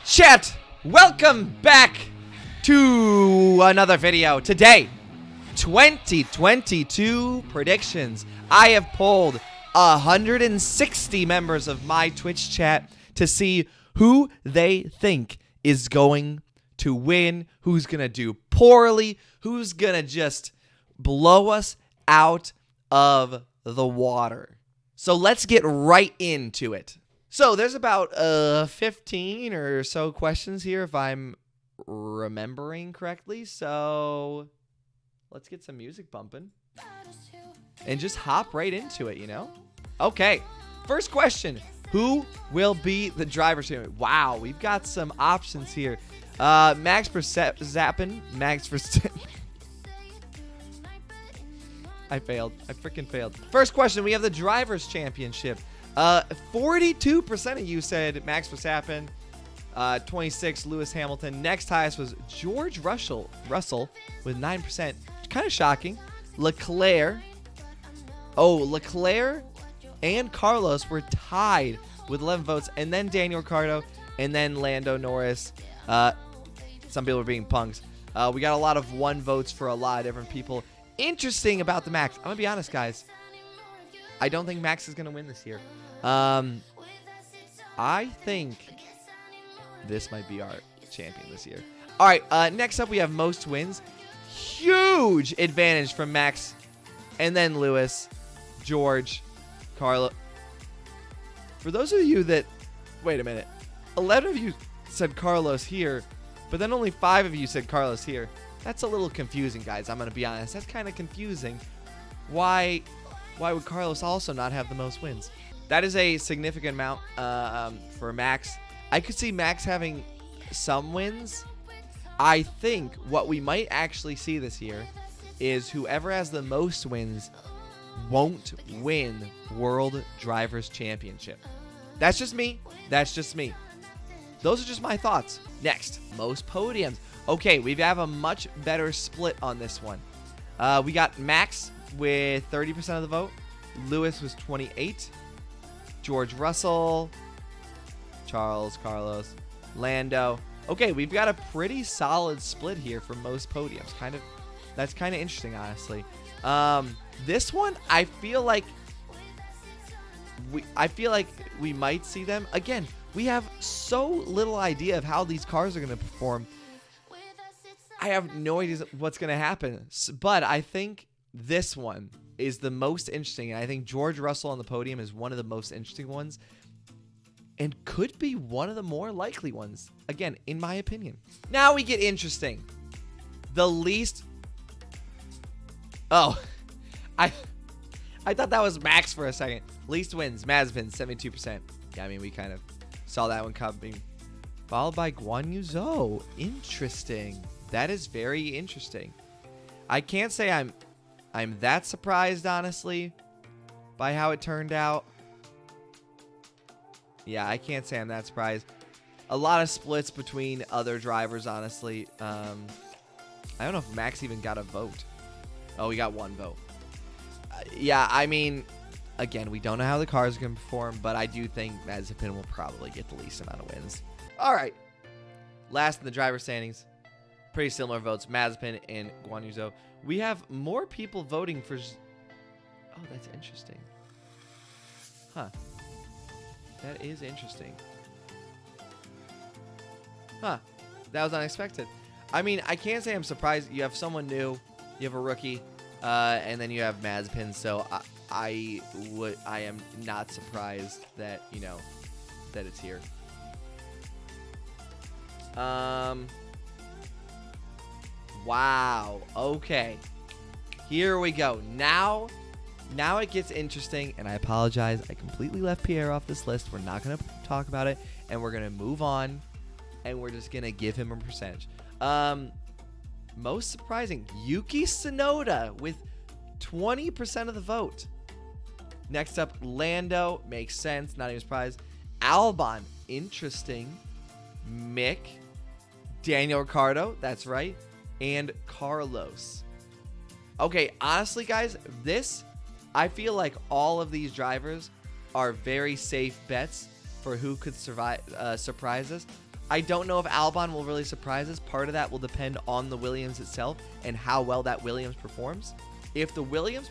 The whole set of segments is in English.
Chat, welcome back to another video. Today, 2022 predictions. I have polled 160 members of my Twitch chat to see who they think is going to win, who's going to do poorly, who's going to just blow us out of the water. So let's get right into it. So there's about 15 or so questions here if I'm remembering correctly. So let's get some music bumping and just hop right into it, you know? Okay, first question. Who will be the driver's champion? Wow, we've got some options here. Max Verstappen. Max Verstappen. I failed. I freaking failed. First question. We have the driver's championship. 42% of you said Max Verstappen. 26 Lewis Hamilton. Next highest was George Russell with 9%. Kind of shocking. Leclerc. Oh, Leclerc and Carlos were tied with 11 votes, and then Daniel Ricciardo, and then Lando Norris. Some people are being punks. We got a lot of 1 votes for a lot of different people. Interesting about the Max. I'm gonna be honest, guys. I don't think Max is gonna win this year. I think this might be our champion this year. All right. Next up, we have most wins. Huge advantage from Max, and then Lewis, George, Carlo. For those of you that, wait a minute, 11 of you said Carlos here, but then only 5 of you said Carlos here. That's a little confusing, guys. I'm gonna be honest. That's kind of confusing. Why would Carlos also not have the most wins? That is a significant amount for Max. I could see Max having some wins. I think what we might actually see this year is whoever has the most wins won't win World Drivers' Championship. That's just me. That's just me. Those are just my thoughts. Next, most podiums. Okay, we have a much better split on this one. We got Max with 30% of the vote. Lewis was 28. George Russell, Charles, Carlos, Lando. Okay, we've got a pretty solid split here for most podiums. That's kind of interesting, honestly. This one, I feel like we might see them again. We have so little idea of how these cars are going to perform. I have no idea what's going to happen, but I think this one is the most interesting, and I think George Russell on the podium is one of the most interesting ones and could be one of the more likely ones, again, in my opinion. Now we get interesting. The least... Oh, I thought that was Max for a second. Least wins, Mazepin, 72%. Yeah, I mean, we kind of saw that one coming. Followed by Guan Yu Zhou. Interesting. That is very interesting. I can't say I'm that surprised, honestly, by how it turned out. Yeah, I can't say I'm that surprised. A lot of splits between other drivers, honestly. I don't know if Max even got a vote. Oh, he got 1 vote. Yeah, I mean, again, we don't know how the cars are going to perform, but I do think Mazepin will probably get the least amount of wins. All right. Last in the driver standings. Pretty similar votes, Mazepin and Guan Yu Zhou. We have more people voting for... Oh, that's interesting. Huh. That is interesting. Huh. That was unexpected. I mean, I can't say I'm surprised. You have someone new. You have a rookie. And then you have Mazepin. So I am not surprised that, you know, that it's here. Wow. Okay. Here we go. Now it gets interesting, and I apologize. I completely left Pierre off this list. We're not going to talk about it, and we're going to move on, and we're just going to give him a percentage. Most surprising, Yuki Tsunoda with 20% of the vote. Next up, Lando. Makes sense. Not even surprised. Albon. Interesting. Mick. Daniel Ricciardo. That's right. And Carlos. Okay, honestly, guys, I feel like all of these drivers are very safe bets for who could surprise us. I don't know if Albon will really surprise us. Part of that will depend on the Williams itself and how well that Williams performs. If the Williams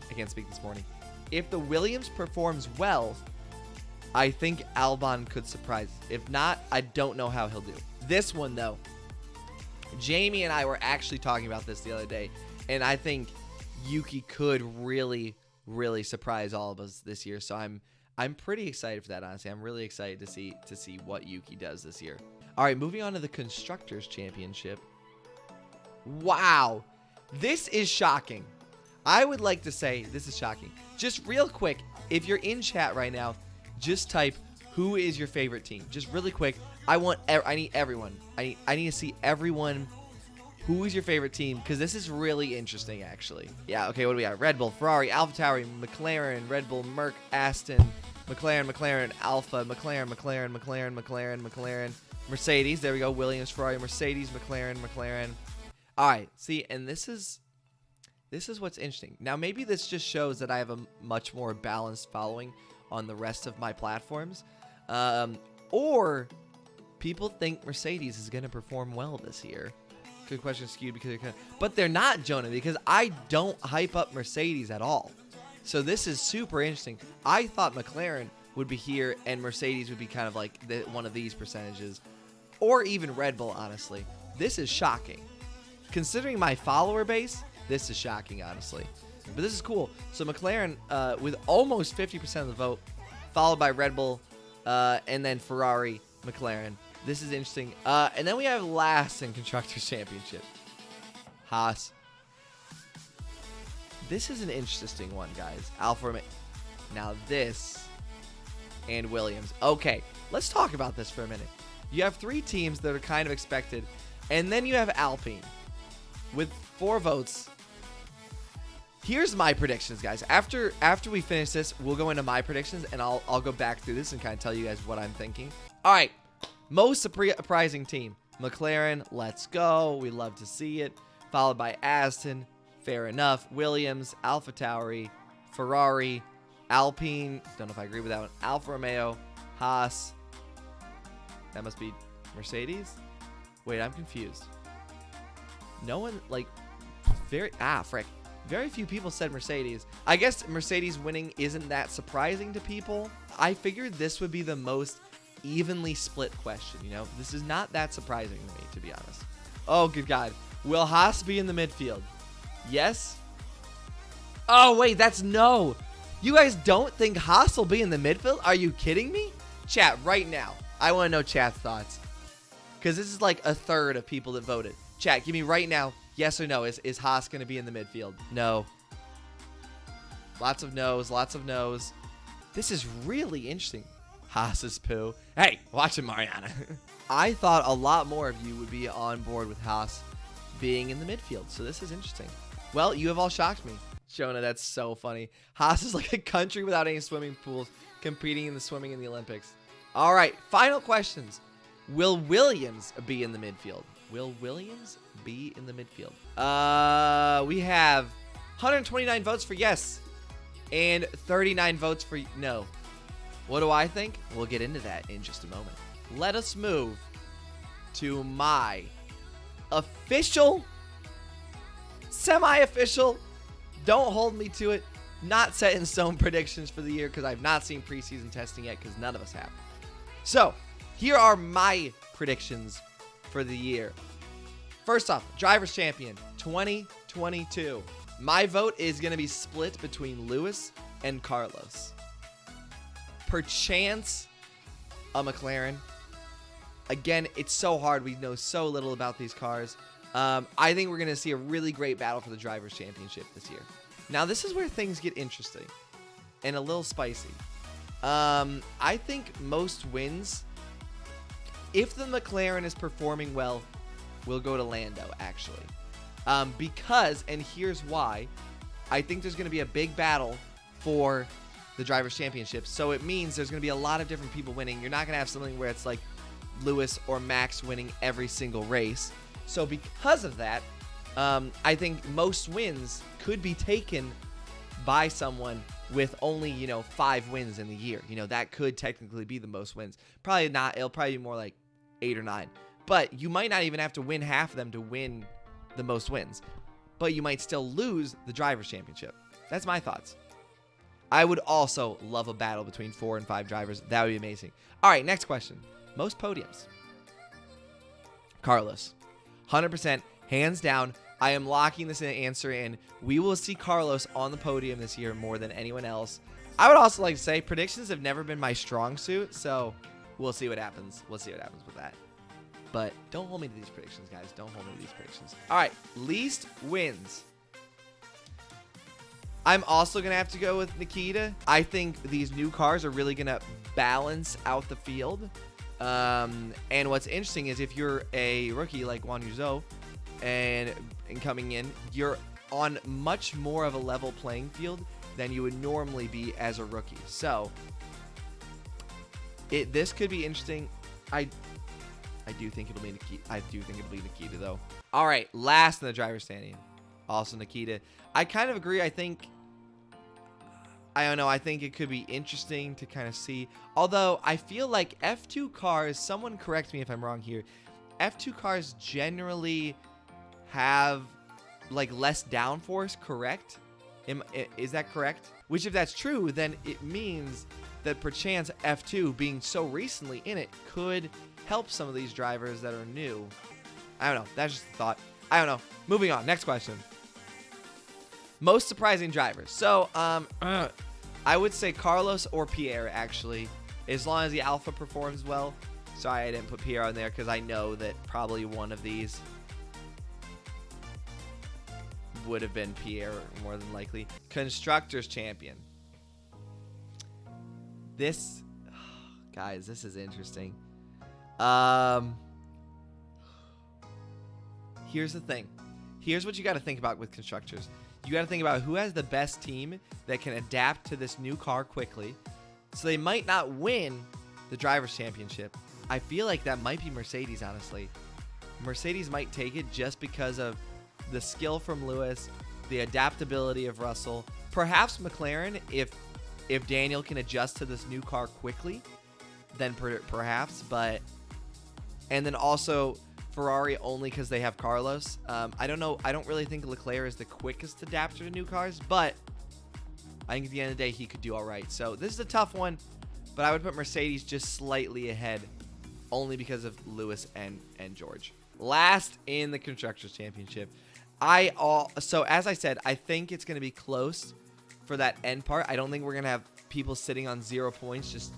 I can't speak this morning. If the Williams performs well, I think Albon could surprise. If not, I don't know how he'll do. This one, though, Jamie and I were actually talking about this the other day, and I think Yuki could really, really surprise all of us this year. So I'm pretty excited for that, honestly. I'm really excited to see what Yuki does this year. All right, moving on to the Constructors Championship. Wow, this is shocking. I would like to say this is shocking. Just real quick, if you're in chat right now, just type who is your favorite team. Just really quick. I need everyone. I need to see everyone. Who is your favorite team? Because this is really interesting, actually. Yeah, okay, what do we got? Red Bull, Ferrari, AlphaTauri, McLaren, Red Bull, Merc, Aston, McLaren, Alpha, McLaren, Mercedes. There we go. Williams, Ferrari, Mercedes, McLaren. All right, see, and this is what's interesting. Now, maybe this just shows that I have a much more balanced following on the rest of my platforms. Or people think Mercedes is going to perform well this year. Good question, skewed because but they're not, Jonah, because I don't hype up Mercedes at all. So this is super interesting. I thought McLaren would be here and Mercedes would be kind of like one of these percentages, or even Red Bull, honestly. This is shocking. Considering my follower base, this is shocking, honestly. But this is cool. So McLaren with almost 50% of the vote, followed by Red Bull, and then Ferrari, McLaren. This is interesting. And then we have last in Constructors Championship. Haas. This is an interesting one, guys. Alfa Romeo. Now this and Williams. Okay, let's talk about this for a minute. You have three teams that are kind of expected. And then you have Alpine with 4 votes. Here's my predictions, guys. After we finish this, we'll go into my predictions, and I'll go back through this and kind of tell you guys what I'm thinking. All right. Most surprising team, McLaren, let's go. We love to see it. Followed by Aston, fair enough. Williams, AlphaTauri, Ferrari, Alpine, don't know if I agree with that one. Alfa Romeo, Haas. That must be Mercedes? Wait, I'm confused. No one, like, very few people said Mercedes. I guess Mercedes winning isn't that surprising to people. I figured this would be the most evenly split question, you know? This is not that surprising to me, to be honest. Oh, good God. Will Haas be in the midfield? Yes? Oh, wait, that's no. You guys don't think Haas will be in the midfield? Are you kidding me? Chat, right now. I want to know chat's thoughts. Because this is like a third of people that voted. Chat, give me right now, yes or no. Is Haas going to be in the midfield? No. Lots of no's. This is really interesting. Haas's poo. Hey, watch it, Mariana. I thought a lot more of you would be on board with Haas being in the midfield, so this is interesting. Well, you have all shocked me. Jonah, that's so funny. Haas is like a country without any swimming pools competing in the swimming in the Olympics. All right, final questions. Will Williams be in the midfield? Will Williams be in the midfield? We have 129 votes for yes and 39 votes for no. What do I think? We'll get into that in just a moment. Let us move to my official, semi-official, don't hold me to it, not set in stone predictions for the year because I've not seen preseason testing yet because none of us have. So, here are my predictions for the year. First off, Drivers' Champion 2022. My vote is going to be split between Lewis and Carlos. Perchance a McLaren. Again, it's so hard. We know so little about these cars. I think we're going to see a really great battle for the Drivers' Championship this year. Now, this is where things get interesting and a little spicy. I think most wins, if the McLaren is performing well, will go to Lando, actually. Because, and here's why, I think there's going to be a big battle for the Drivers' Championship. So it means there's going to be a lot of different people winning. You're not going to have something where it's like Lewis or Max winning every single race. So because of that, I think most wins could be taken by someone with only, 5 wins in the year. That could technically be the most wins. Probably not. It'll probably be more like 8 or 9. But you might not even have to win half of them to win the most wins. But you might still lose the Drivers' Championship. That's my thoughts. I would also love a battle between 4 and 5 drivers. That would be amazing. All right, next question. Most podiums. Carlos. 100%. Hands down. I am locking this answer in. We will see Carlos on the podium this year more than anyone else. I would also like to say predictions have never been my strong suit, so we'll see what happens. We'll see what happens with that. But don't hold me to these predictions, guys. Don't hold me to these predictions. All right, least wins. I'm also going to have to go with Nikita. I think these new cars are really going to balance out the field. And what's interesting is if you're a rookie like Guan Yu Zhou and coming in, you're on much more of a level playing field than you would normally be as a rookie. So this could be interesting. I do think it'll be Nikita. I do think it'll be Nikita though. All right, last in the driver's standing, also Nikita. I kind of agree. I don't know. I think it could be interesting to kind of see. Although I feel like F2 cars, someone correct me if I'm wrong here, F2 cars generally have like less downforce, correct? Is that correct? Which if that's true, then it means that perchance F2 being so recently in it could help some of these drivers that are new. I don't know. That's just a thought. I don't know. Moving on. Next question. Most surprising drivers. So, I would say Carlos or Pierre, actually, as long as the Alpha performs well. Sorry, I didn't put Pierre on there because I know that probably one of these would have been Pierre more than likely. Constructors champion. This, guys, this is interesting. Here's the thing. Here's what you got to think about with Constructors. You got to think about who has the best team that can adapt to this new car quickly. So they might not win the Drivers' Championship. I feel like that might be Mercedes, honestly. Mercedes might take it just because of the skill from Lewis, the adaptability of Russell. Perhaps McLaren, if Daniel can adjust to this new car quickly, then perhaps. And then also Ferrari only because they have Carlos. I don't know. I don't really think Leclerc is the quickest adapter to new cars, but I think at the end of the day, he could do all right. So this is a tough one, but I would put Mercedes just slightly ahead only because of Lewis and George. Last in the Constructors' Championship. So as I said, I think it's going to be close for that end part. I don't think we're going to have people sitting on 0 points, just,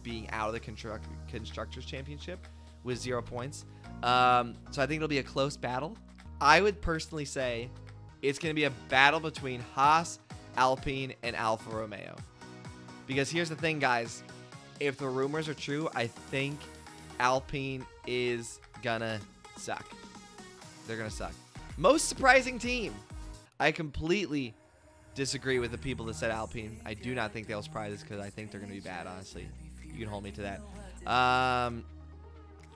being out of the Constructors' Championship with 0 points. So I think it'll be a close battle. I would personally say it's going to be a battle between Haas, Alpine, and Alfa Romeo. Because here's the thing, guys. If the rumors are true, I think Alpine is going to suck. They're going to suck. Most surprising team. I completely disagree with the people that said Alpine. I do not think they'll surprise us because I think they're going to be bad, honestly. You can hold me to that.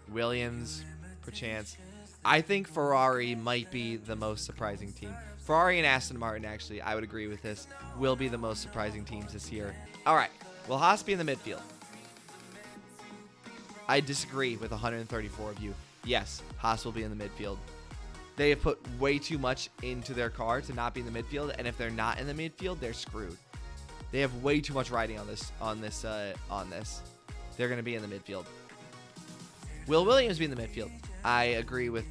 Williams, perchance. I think Ferrari might be the most surprising team. Ferrari and Aston Martin, actually, I would agree with this, will be the most surprising teams this year. All right. Will Haas be in the midfield? I disagree with 134 of you. Yes, Haas will be in the midfield. They have put way too much into their car to not be in the midfield, and if they're not in the midfield, they're screwed. They have way too much riding on this. They're going to be in the midfield. Will Williams be in the midfield? I agree with,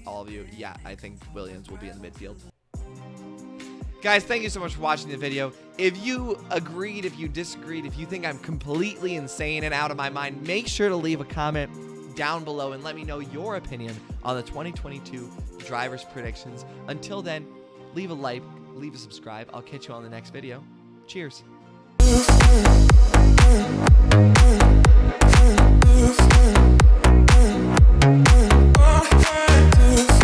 all of you. Yeah, I think Williams will be in the midfield. Guys, thank you so much for watching the video. If you agreed, if you disagreed, if you think I'm completely insane and out of my mind, make sure to leave a comment down below and let me know your opinion on the 2022 drivers predictions. Until then, leave a like, leave a subscribe. I'll catch you on the next video. Cheers.